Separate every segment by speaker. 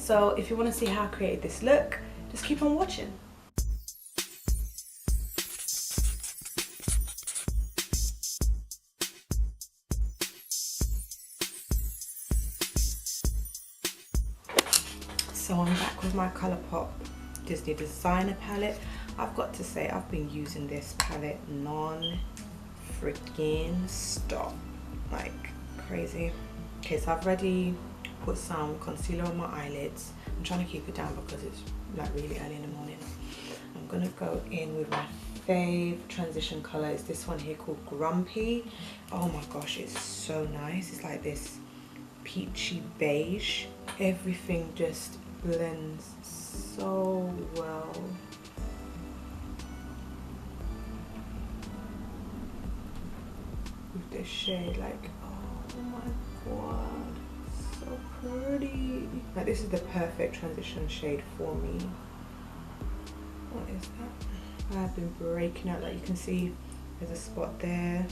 Speaker 1: So if you want to see how I created this look, just keep on watching. So I'm back with my Colourpop Disney Designer palette. I've got to say, I've been using this palette non-freaking stop, like crazy. Okay, so I've already put some concealer on my eyelids. I'm trying to keep it down because it's like really early in the morning. I'm gonna go in with my fave transition color. It's this one here called Grumpy. Oh my gosh, it's so nice. It's like this peachy beige. Everything just blends so well. With this shade, like, oh my god, so pretty. Like, this is the perfect transition shade for me. What is that? I've been breaking out, like you can see there's a spot there,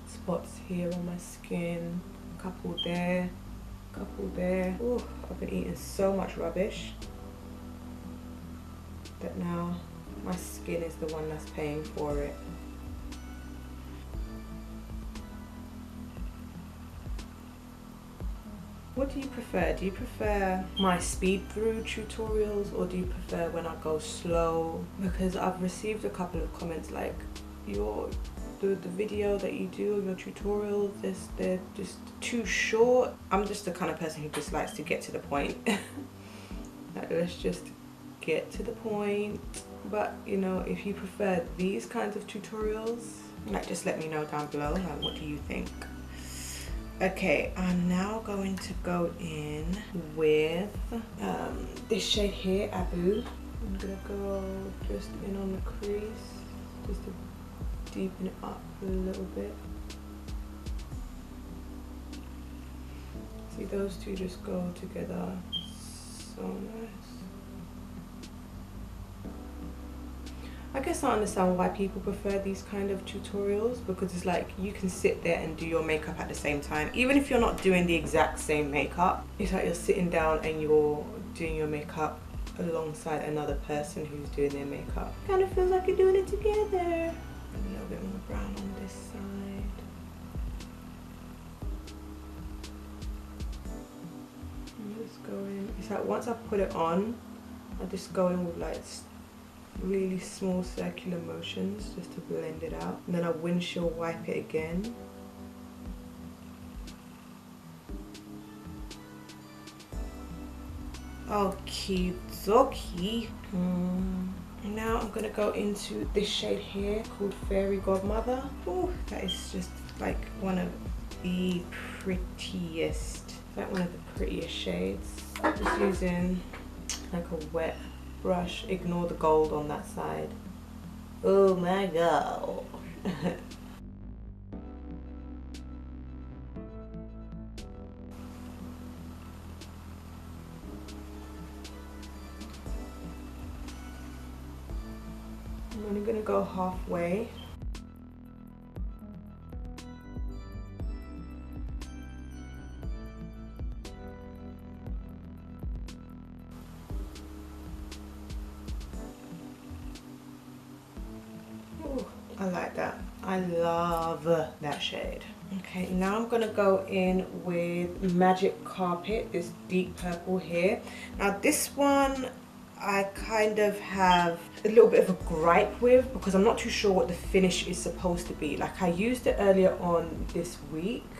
Speaker 1: spots here on my skin, a couple there, couple there. Ooh, I've been eating so much rubbish that now my skin is the one that's paying for it. What do you prefer? Do you prefer my speed through tutorials, or do you prefer when I go slow? Because I've received a couple of comments like, the video that you do, your tutorials, they're just too short. I'm just the kind of person who just likes to get to the point. Like, let's just get to the point. But you know, if you prefer these kinds of tutorials, like, just let me know down below, like, what do you think? Okay, I'm now going to go in with this shade here, Abu. I'm gonna go just in on the crease, just to deepen it up a little bit. See, those two just go together so nice. I guess I understand why people prefer these kind of tutorials, because it's like you can sit there and do your makeup at the same time. Even if you're not doing the exact same makeup, it's like you're sitting down and you're doing your makeup alongside another person who's doing their makeup. Kind of feels like you're doing it together. A little bit more brown on this side. I'm just going, it's like once I put it on, I just go in with like really small circular motions just to blend it out, and then I windshield wipe it again. Okie dokie. Now I'm gonna go into this shade here called Fairy Godmother. Ooh, that is just like one of the prettiest, like one of the prettiest shades. I'm just using like a wet brush. Ignore the gold on that side. Oh my god. I'm only gonna go halfway. I like that. I love that shade. Okay, now I'm gonna go in with Magic Carpet, this deep purple here. Now this one I kind of have a little bit of a gripe with, because I'm not too sure what the finish is supposed to be. Like, I used it earlier on this week.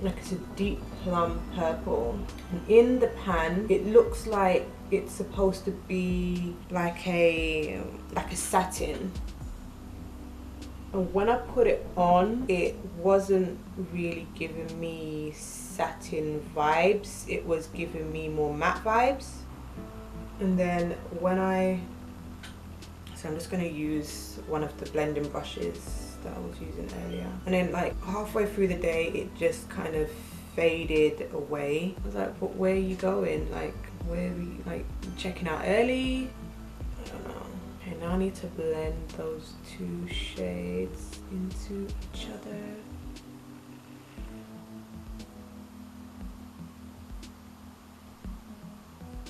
Speaker 1: Like, it's a deep plum purple. And in the pan, it looks like it's supposed to be like a satin. And when I put it on, it wasn't really giving me satin vibes. It was giving me more matte vibes. And then when so I'm just gonna use one of the blending brushes that I was using earlier. And then like halfway through the day, it just kind of faded away. I was like, but where are you going? Like, where are you, like, checking out early? I don't know. Okay, now I need to blend those two shades into each other.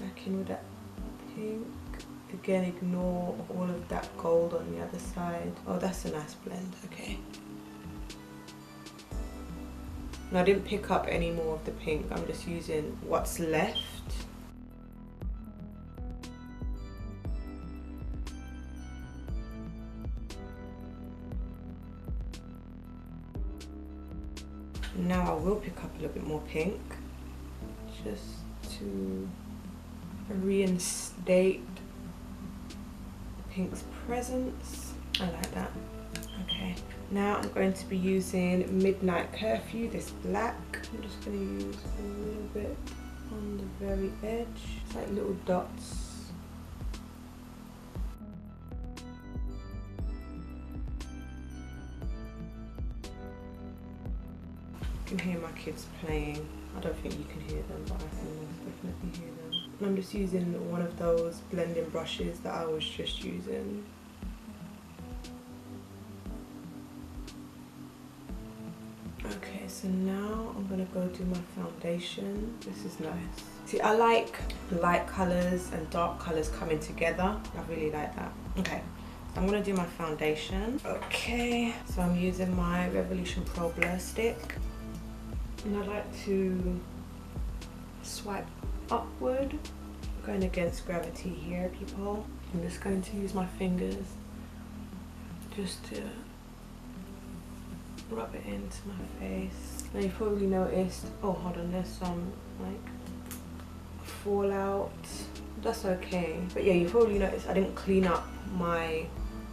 Speaker 1: back in with that pink. Again, ignore all of that gold on the other side. Oh, that's a nice blend. Okay. And I didn't pick up any more of the pink. I'm just using what's left. Now I will pick up a little bit more pink, just to reinstate pink's presence. I like that. Okay, now I'm going to be using Midnight Curfew, this black. I'm just going to use a little bit on the very edge. It's like little dots. You can hear my kids playing. I don't think you can hear them, but I can most definitely hear them. And I'm just using one of those blending brushes that I was just using. Okay, so now I'm gonna go do my foundation. This is nice. See, I like light colors and dark colors coming together. I really like that. Okay, so I'm gonna do my foundation. Okay, so I'm using my Revolution Pro Blur Stick. And I like to swipe upward, going against gravity here, people. I'm just going to use my fingers just to rub it into my face. Now you've probably noticed, oh hold on, there's some like fallout. That's okay. But yeah, you probably noticed I didn't clean up my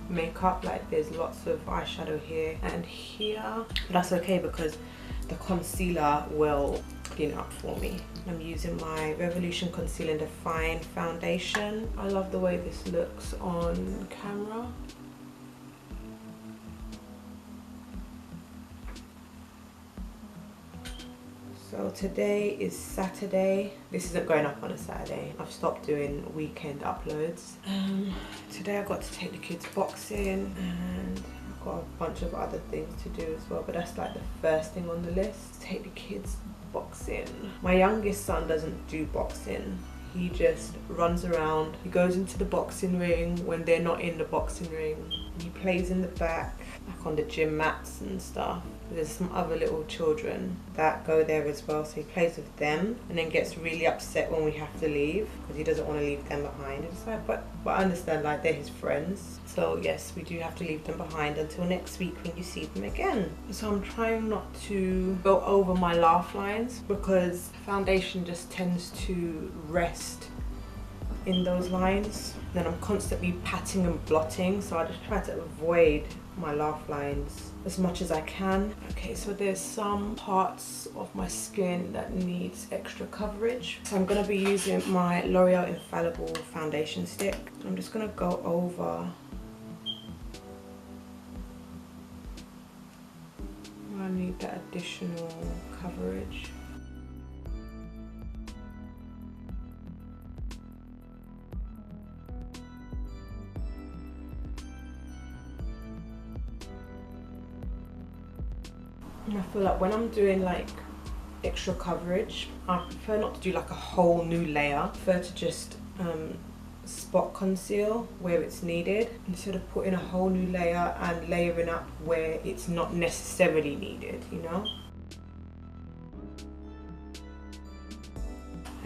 Speaker 1: makeup. Like there's lots of eyeshadow here and here. But that's okay because the concealer will clean it up for me. I'm using my Revolution Conceal and Define foundation. I love the way this looks on camera. So today is Saturday. This isn't going up on a Saturday. I've stopped doing weekend uploads. Today I got to take the kids boxing and I've got a bunch of other things to do as well, but that's like the first thing on the list. Take the kids boxing. My youngest son doesn't do boxing. He just runs around. He goes into the boxing ring when they're not in the boxing ring. He plays in the back on the gym mats and stuff. There's some other little children that go there as well, so he plays with them and then gets really upset when we have to leave because he doesn't want to leave them behind. It's like, but I understand, like, they're his friends. So yes, we do have to leave them behind until next week when you see them again. So I'm trying not to go over my laugh lines because foundation just tends to rest in those lines. Then I'm constantly patting and blotting, so I just try to avoid my laugh lines as much as I can. Okay, so there's some parts of my skin that needs extra coverage. So I'm gonna be using my L'Oreal Infallible foundation stick. I'm just gonna go over where I need that additional coverage. And I feel like when I'm doing like extra coverage, I prefer not to do like a whole new layer. I prefer to just spot conceal where it's needed instead of putting a whole new layer and layering up where it's not necessarily needed, you know?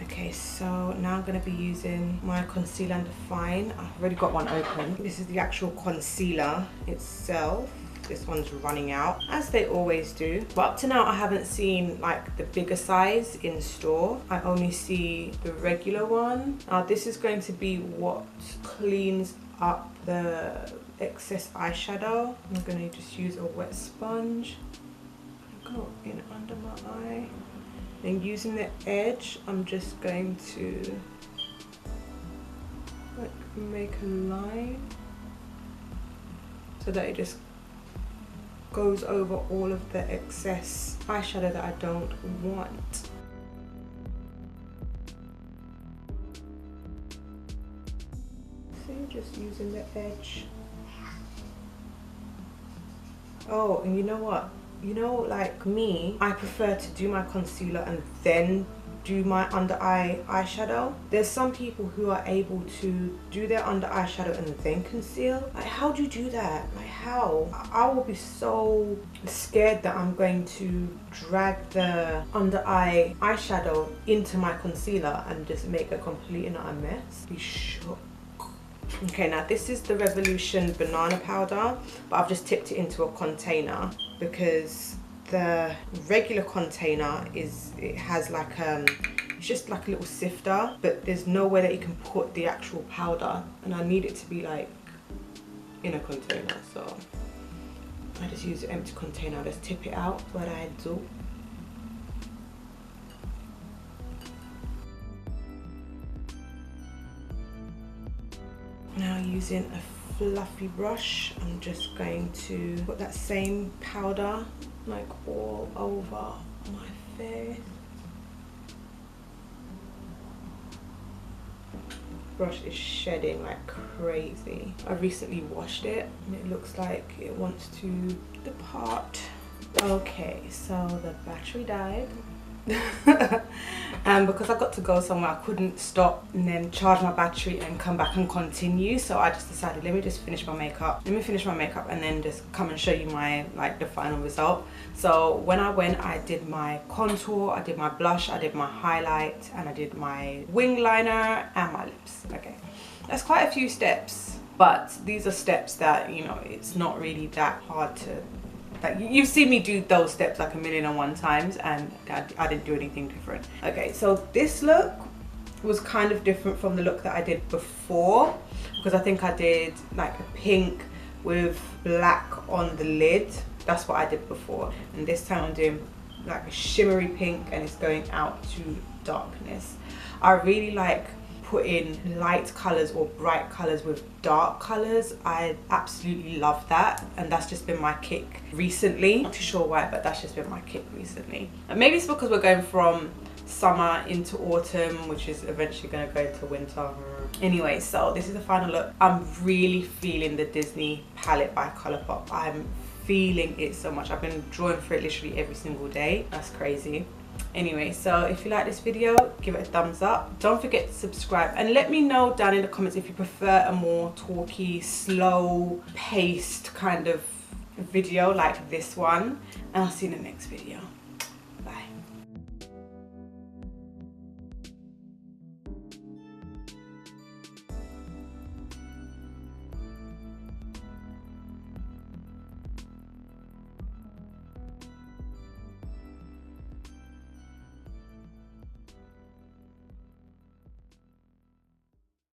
Speaker 1: Okay, so now I'm going to be using my Conceal and Define. I've already got one open. This is the actual concealer itself. This one's running out, as they always do. But up to now, I haven't seen like the bigger size in store. I only see the regular one. Now this is going to be what cleans up the excess eyeshadow. I'm going to just use a wet sponge. Go in under my eye. And using the edge, I'm just going to like make a line so that it just goes over all of the excess eyeshadow that I don't want. So you're just using the edge. Oh, and you know what? You know, like me, I prefer to do my concealer and then do my under eye eyeshadow. There's some people who are able to do their under eye shadow and then conceal. Like, how do you do that? Like, how? I will be so scared that I'm going to drag the under eye eyeshadow into my concealer and just make a complete and utter mess. Be shook. Okay, now this is the Revolution banana powder, but I've just tipped it into a container because the regular container it has like it's just like a little sifter, but there's nowhere that you can put the actual powder, and I need it to be like in a container, so I just use an empty container. I just tip it out what I do. Now using a fluffy brush, I'm just going to put that same powder like all over my face. Brush is shedding like crazy. I recently washed it and it looks like it wants to depart. Okay, so the battery died. And because I got to go somewhere, I couldn't stop and then charge my battery and come back and continue, so I just decided, let me just finish my makeup. Let me finish my makeup and then just come and show you my the final result. So when I went, I did my contour, I did my blush, I did my highlight, and I did my wing liner and my lips. Okay, that's quite a few steps, but these are steps that, you know, it's not really that hard to, like, you've seen me do those steps like 1,000,001 times, and I didn't do anything different. Okay, so this look was kind of different from the look that I did before, because I think I did like a pink with black on the lid. That's what I did before, and this time I'm doing like a shimmery pink and it's going out to darkness. I really like putting light colors or bright colors with dark colors. I absolutely love that, and that's just been my kick recently. Not too sure why, but that's just been my kick recently. And maybe it's because we're going from summer into autumn, which is eventually going to go into winter. Anyway, so this is the final look. I'm really feeling the Disney palette by Colourpop. I'm feeling it so much. I've been drawing for it literally every single day. That's crazy. Anyway, so if you like this video, give it a thumbs up. Don't forget to subscribe, and let me know down in the comments if you prefer a more talky, slow paced kind of video like this one, and I'll see you in the next video.